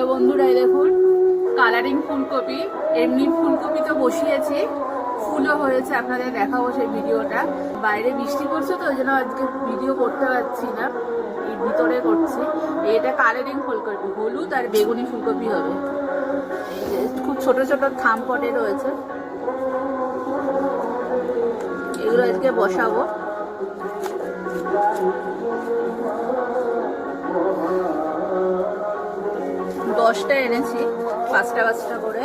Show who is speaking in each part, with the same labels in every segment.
Speaker 1: Hello বন্ধুরা, দেখুন colouring ফুলকপি। এমনি ফুলকপি তো বসিয়েছি, ফুলও হয়েছে, আপনাদের দেখাবো সেই ভিডিওটা। বাইরে বৃষ্টি পড়ছে তো ওই জন্য আজকে ভিডিও করতে পারছি না, এই ভিতরে করছি। এটা কালারিং ফুলকপি, হলুদ আর বেগুনি ফুলকপি হবে। এই যে খুব ছোট ছোট থাম পটে রয়েছে, এগুলো আজকে বসাবো। দশটা এনেছি, পাঁচটা পাঁচটা করে।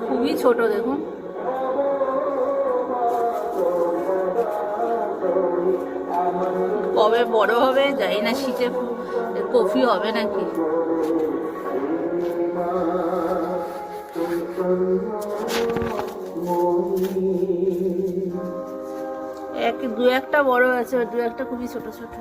Speaker 1: খুবই ছোট, দেখুন। কবে বড় হবে জানি না, শীতে কফি হবে নাকি। দু একটা বড় আছে, দু একটা খুবই ছোট ছোট।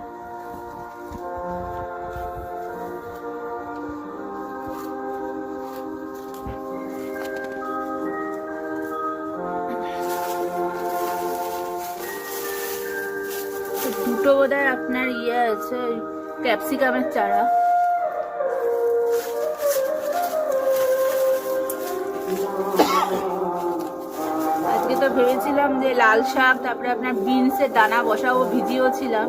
Speaker 1: দুটো বোধহয় আপনার আছে ক্যাপসিকামের চারা। আজকে তো ভেবেছিলাম যে লাল শাক, তারপরে আপনার বিনসের দানা বসাবো, ভিজিয়েও ছিলাম,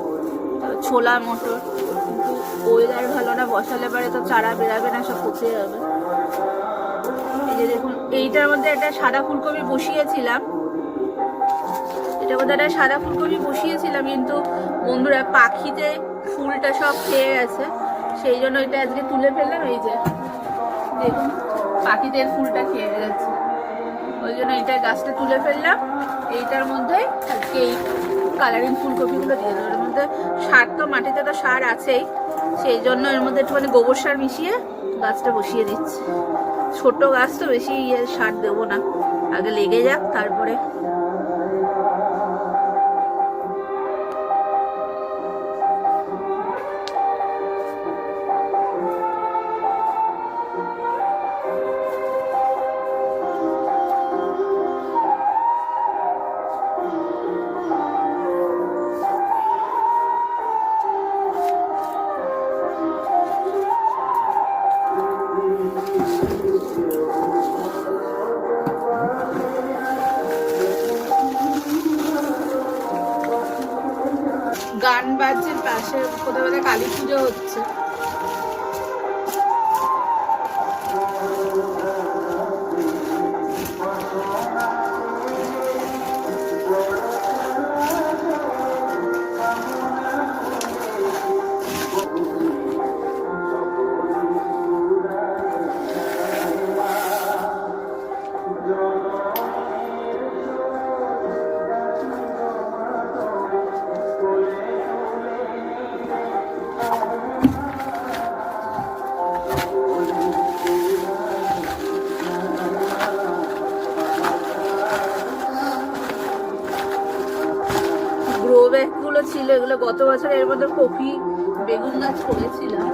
Speaker 1: ছোলা মটর, কিন্তু ওয়েদার ভালো না, বসালে পারে তো চারা বেরাবে না, সব পচে যাবে। এই যে দেখুন, এইটার মধ্যে একটা সাদা ফুলকপি বসিয়েছিলাম, এটার মধ্যে একটা সাদা ফুলকপি বসিয়েছিলাম, কিন্তু বন্ধুরা পাখিতে ফুলটা সব খেয়ে গেছে, সেই জন্য এটা আজকে তুলে ফেললাম। এই যে দেখুন, পাখিদের ফুলটা খেয়ে গেছে, ওই জন্য এইটা গাছটা তুলে ফেললাম। এইটার মধ্যে আজকে এই কালারিং ফুলকপিগুলো দিয়ে দেবো। এর মধ্যে সার তো, মাটিতে তো সার আছেই, সেই জন্য এর মধ্যে একটুখানি গোবর সার মিশিয়ে গাছটা বসিয়ে দিচ্ছি। ছোট গাছ তো, বেশি সার দেবো না, আগে লেগে যাক তারপরে। গান বাজছে পাশে, কোথাও কোথাও কালী পুজো হচ্ছে। ব্যাগগুলো ছিল, এগুলো গত বছর এর মধ্যে কপি বেগুন গাছ করেছিলাম।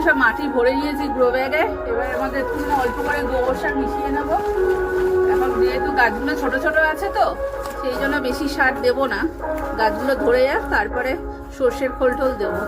Speaker 1: সব মাটি ভরে নিয়েছি গ্রো ব্যাগে। এবার আমাদের একটু অল্প করে গোবর সার মিশিয়ে নেব। এখন যেহেতু গাছগুলো ছোট ছোট আছে তো সেই জন্য বেশি সার দেবো না, গাছগুলো ধরে যাক, তারপরে সর্ষের খোল টোল দেবো।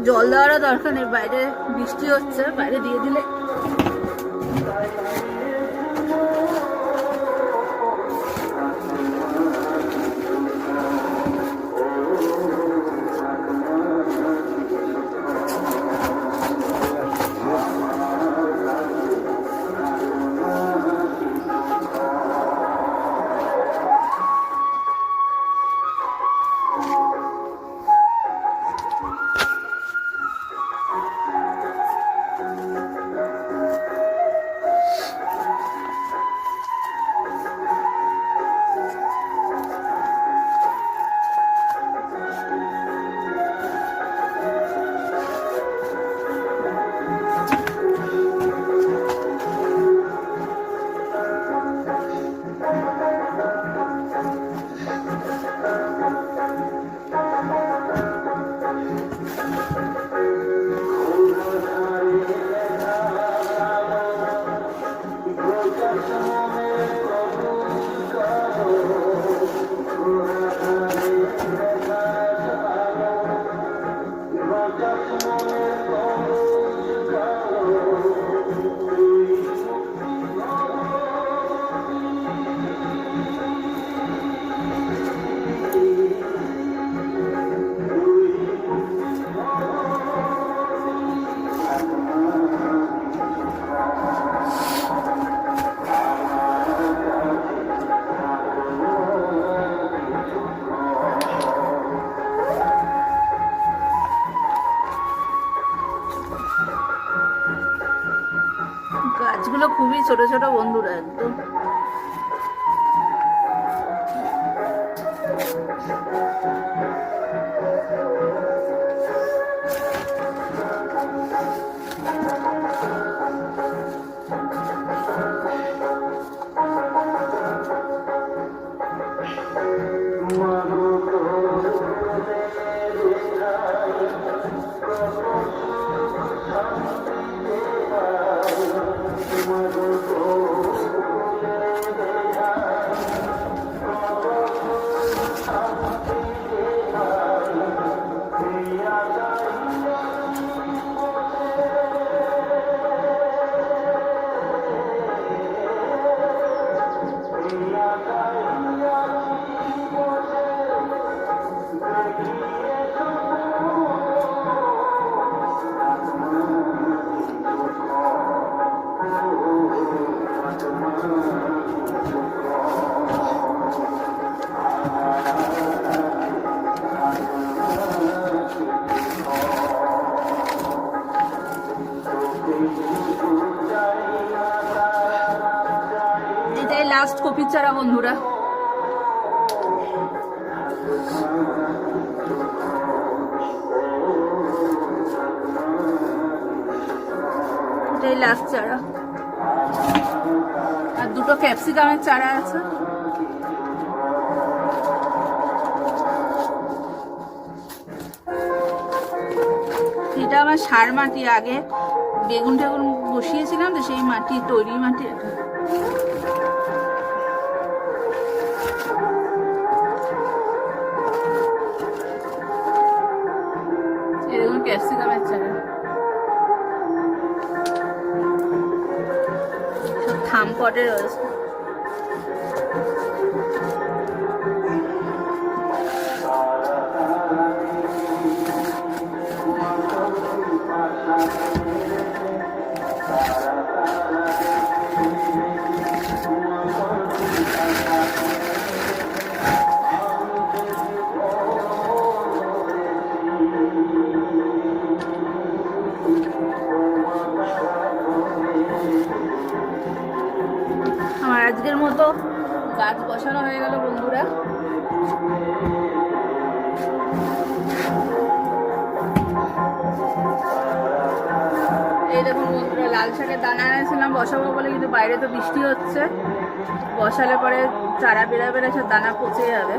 Speaker 1: জল দেওয়ারও দরকার নেই, বাইরে বৃষ্টি হচ্ছে, বাইরে দিয়ে দিলে গাছগুলো খুবই ছোট ছোট বন্ধুরা, একদম এটাই লাস্ট কপির চারা বন্ধুরা। এটাই লাস্ট চারা, আর দুটো ক্যাপসিকামের চারা আছে। এটা আমার সার মাটি, আগে বেগুন টেগুন বসিয়েছিলাম তো সেই মাটি, তৈরি মাটি এটা। এরকম ক্যাপসিকামের চারা, সব থাম পটে রয়েছে। বসানো হয়ে গেল বন্ধুরা। এই দেখুন বন্ধুরা, লাল শাকের দানা এনেছিলাম বসাবো বলে, কিন্তু বাইরে তো বৃষ্টি হচ্ছে, বসালে পরে চারা বেরাবে না, সব দানা পচে যাবে।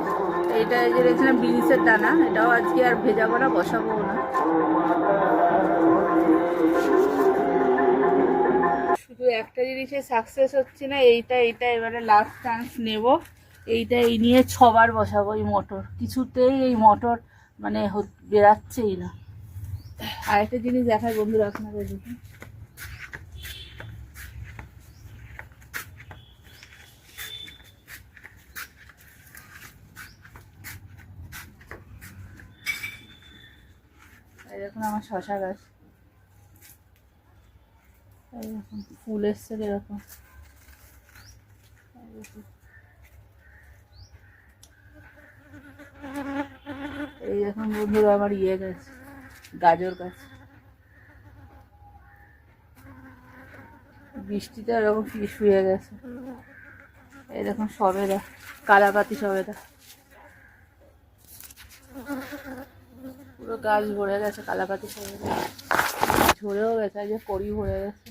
Speaker 1: এইটা এই যে দেখছিলাম বিনসের দানা, এটাও আজকে আর ভেজাবো না, বসাবো না। শুধু একটা জিনিসে সাকসেস হচ্ছে না, এইটা এবারে লাস্ট চান্স নেব। এইটা এই নিয়ে 6 বার বসাবো এই মটর, কিছুতেই এই মটর মানে বেরাচ্ছেই না। আরেকটা জিনিস দেখায় বন্ধুরা আপনাদের, দেখুন এই দেখুন আমার শশা গাছ, এই দেখুন ফুল এসছে এরকম। এই দেখুন বন্ধুরা আমার ইয়ে গাছ, গাজর গাছ, বৃষ্টিতে এরকম শুয়ে গেছে। এই দেখুন সবেদা, কালাপাতি সবেদা, পুরো গাছ ভরে গেছে কালাপাতি সবেদা, ঝরেও গেছে, আজকে কড়ি ভরে গেছে।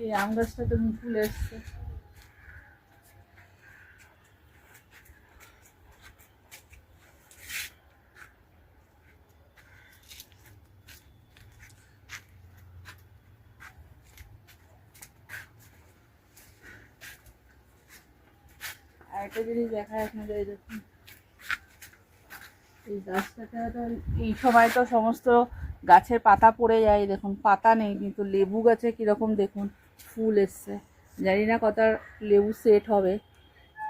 Speaker 1: এই আম গাছটাতে মুকুল এসছে। আরেকটা জিনিস দেখায় আপনাদের, এই দেখুন এই গাছটাতে তো এই সময় তো সমস্ত গাছের পাতা পড়ে যায়, দেখুন পাতা নেই, কিন্তু লেবু গাছে কীরকম দেখুন ফুল এসছে। জানি না কটা লেবু সেট হবে,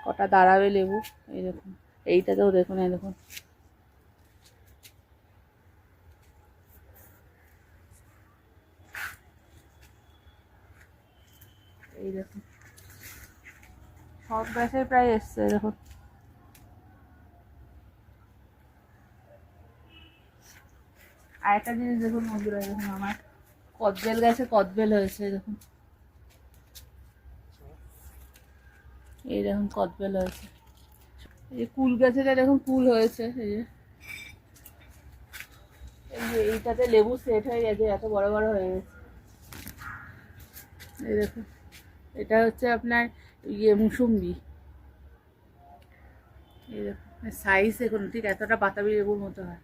Speaker 1: কটা দাঁড়াবে লেবু। এই দেখুন এইটাতেও দেখুন, এই দেখুন এই দেখুন সব গাছে প্রায় এসছে দেখুন। আরেকটা জিনিস দেখুন বন্ধুরা, দেখুন আমার কদবেল গাছে কদবেল হয়েছে, দেখুন এই দেখুন কদবেল হয়েছে। এই কুল গাছেটা দেখুন কুল হয়েছে, এই যে এইটাতে লেবু সেট হয়ে গেছে, এত বড় বড় হয়ে গেছে। এই দেখুন এটা হচ্ছে আপনার ইয়ে মুসুম্বি, এই দেখুন সাইজ দেখুন ঠিক এতটা বাতাবি লেবুর মতো হয়।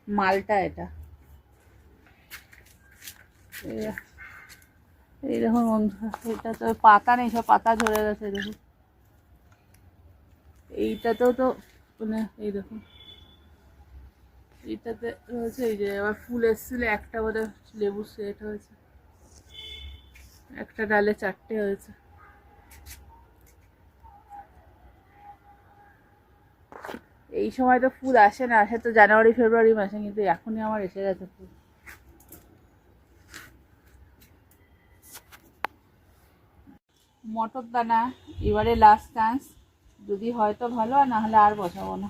Speaker 1: মালটা এটা, এই দেখুন বন্ধুরা, এটা তো পাতা নেই, সব পাতা ঝরে গেছে দেখুন। এইটাতেও তো মানে এই দেখুন এইটাতে হয়েছে, এই যে আবার ফুল এসেছিল, একটা বোধ লেবু সেট হয়েছে, একটা ডালে 4টে হয়েছে। এই সময় তো ফুল আসে না, আসে তো জানুয়ারি ফেব্রুয়ারি মাসে, কিন্তু এখনই আমার এসে গেছে ফুল। মটর দানা এবারে লাস্ট চান্স, যদি হয়তো ভালো, আর না হলে আর বসাবো না।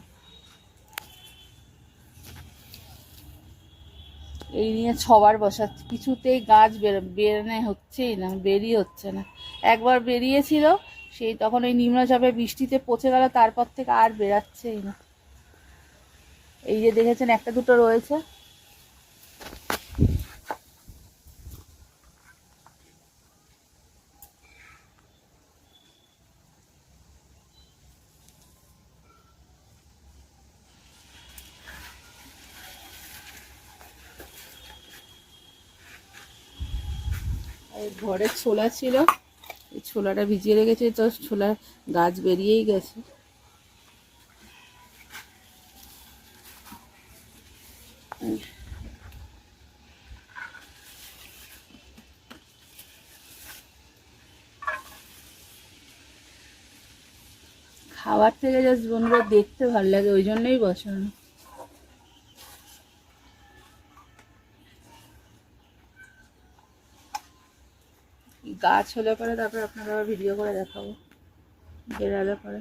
Speaker 1: এই নিয়ে 6 বার বসাচ্ছি, কিছুতেই গাছ বেরোনো হচ্ছেই না, বেরিয়ে হচ্ছে না। একবার বেরিয়েছিল, সেই তখন ওই নিম্নচাপে বৃষ্টিতে পচে গেল, তারপর থেকে আর বেরাচ্ছেই না। এই যে দেখেছেন একটা দুটো রয়েছে। ঘরের ছোলা ছিল, এই ছোলাটা ভিজিয়ে রেখেছি, তো ছোলার গাছ বেরিয়েই গেছে। খাবার থেকে জাস্ট বন্ধুরা দেখতে ভালো লাগে, ওই জন্যই বসানো। গাছ হলে পরে তারপর আপনারা আবার ভিডিও করে দেখাবো, বেরালে পরে।